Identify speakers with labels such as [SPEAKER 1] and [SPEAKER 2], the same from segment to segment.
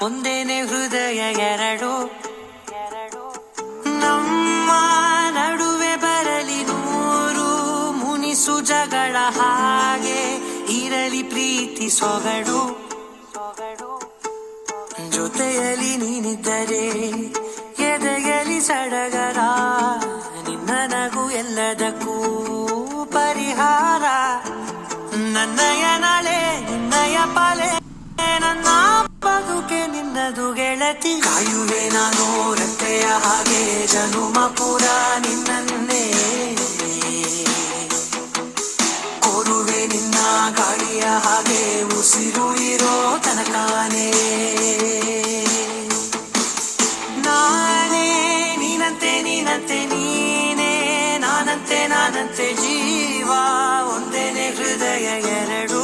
[SPEAKER 1] ಒಂದೇನೆ ಹೃದಯ ಎರಡು. ನಮ್ಮ ನಡುವೆ ಬರಲಿ ನೂರು ಮುನಿಸು ಜಗಳ, ಹಾಗೆ ಇರಲಿ ಪ್ರೀತಿ ಸೊಗಡು. ಜೊತೆಯಲ್ಲಿ ನೀನಿದ್ದರೆ ಎದೆಯಲಿ ಸಡಗರ, ನಿನ್ನ ನಗು ಎಲ್ಲದಕ್ಕೂ ಪರಿಹಾರ. ನನ್ನಯ ನಾಳೆ ನಿನ್ನಯ ಪಾಲೆ, ನನ್ನ ಬದುಕೆ ನಿನ್ನದು ಗೆಳತಿ. ಕಾಯುವೆ ನಾನು ರತ್ತೆಯ ಹಾಗೆ ಜನುಮ ಪುರ ನಿನ್ನನ್ನೇ, ಕೋರುವೆ ನಿನ್ನ ಗಾಳಿಯ ಹಾಗೆ ಉಸಿರು ಇರೋ ತನಕಾನೇ. ನಾನೇ ನೀನಂತೆ ನೀನಂತೆ ನೀನೇ, ನಾನಂತೆ ನಾನಂತೆ ಜೀವ, ಒಂದೇನೆ ಹೃದಯ ಎರಡು.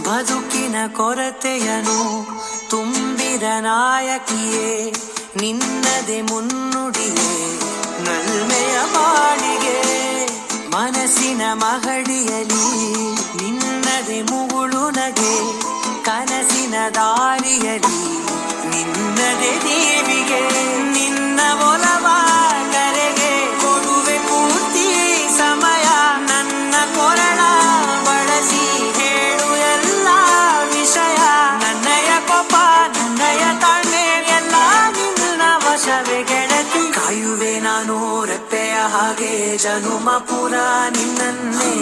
[SPEAKER 1] ಬದುಕಿನ ಕೊರತೆಯನು ತುಂಬಿದ ನಾಯಕಿಯೇ, ನಿನ್ನದೆ ಮುನ್ನುಡಿಯೇ ನಲ್ಮೆಯ ಬಾಳಿಗೆ. ಮನಸ್ಸಿನ ಮಹಡಿಯಲಿ ನಿನ್ನದೆ ಮುಗುಳು ನಗೆ, ಕನಸಿನ ದಾರಿಯಲಿ ನಿನ್ನದೆ ದೇವಿಗೆ. ನಿನ್ನ ಒಲವ ಕರೆಗೆ ಕೊಡುವೆ ಪೂರ್ತಿ ಸಮಯ, ನನ್ನ ಕೊರಳ ಬಳಸಿ ಹೇಳು ಎಲ್ಲ ವಿಷಯ. ನನ್ನಯ ಕೋಪ ನನ್ನಯ ತಾಳ್ಮೆ ಎಲ್ಲ ನಿನ್ನ ವಶವೇ ಗೆಳತಿ. ಕಾಯುವೆ ನಾನು ರೆಪ್ಪೆಯ ಹಾಗೆ ಜನುಮ ಪುರ ನಿನ್ನನ್ನೇ,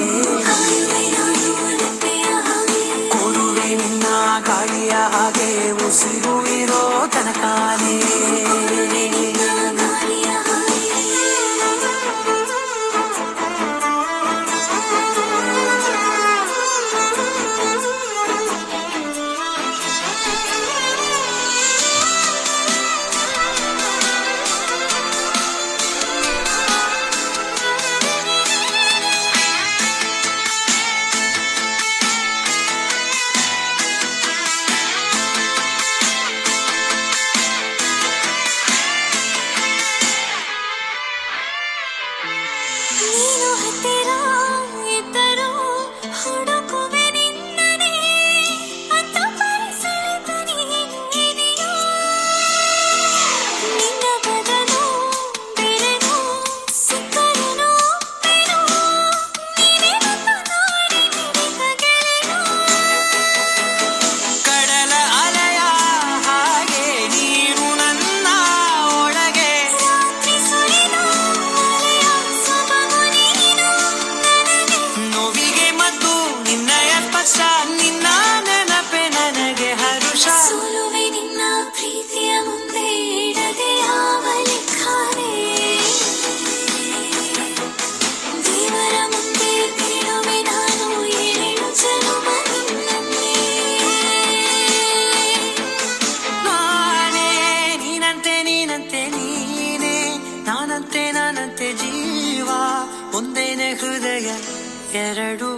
[SPEAKER 1] ಕೋರುವೆ ನಿನ್ನ ಗಾಳಿಯ ಹಾಗೆ ಉಸಿರು ಇರೋ ತನಕಾನೇ.
[SPEAKER 2] ನೀನು ಹತ್ತಿರ ಇದ್ದರೂ ಹುಡುಕುವೆ ನಿನ್ನನೇ, ಅಂತ ಪರಿಸರದ ನೀನಿದೆಯೋ. ನಿನ್ನ ಬದಲು ಬೇರೆನೋ ಸಿಕ್ಕರೇನೋ ಏನೋ, ನೀನೇ ನನ್ನ ನಾಡಿ ಮಿಡಿತ ಗೆಳೆಯೋ.
[SPEAKER 1] ಕಡಲ ಅಲೆಯ ಹಾಗೆ ನೀನು ನನ್ನ ಒಳಗೆ,
[SPEAKER 2] ರಾತ್ರಿ ಸುಳಿದ ಅಲೆಯ ಸೊಬಗು ನೀನು ನನಗೆ.
[SPEAKER 1] ನೋವಿಗೆ ಮದ್ದು ನಿನ್ನಯ ಸ್ಪರ್ಶ, ನಿನ್ನ ನೆನಪೆ ನನಗೆ ಹರುಷ.
[SPEAKER 2] ಸೋಲುವೆ ನಿನ್ನ ಪ್ರೀತಿಯ ಮುಂದೆ ಇಡದೆ ಯಾವ ಲೆಕ್ಕನೇ, ದೇವರ ಮುಂದೆ ಬೀಳುವೆ ನಾನು ಏಳು ಜನುಮ ನಿನ್ನನ್ನೇ.
[SPEAKER 1] ನಾನೇ ನೀನಂತೆ ನೀನಂತೆ ನೀನೇ, ನಾನಂತೆ ನಾನಂತೆ ಜೀವ, ಒಂದೇನೆ ಹೃದಯ ಎರಡು.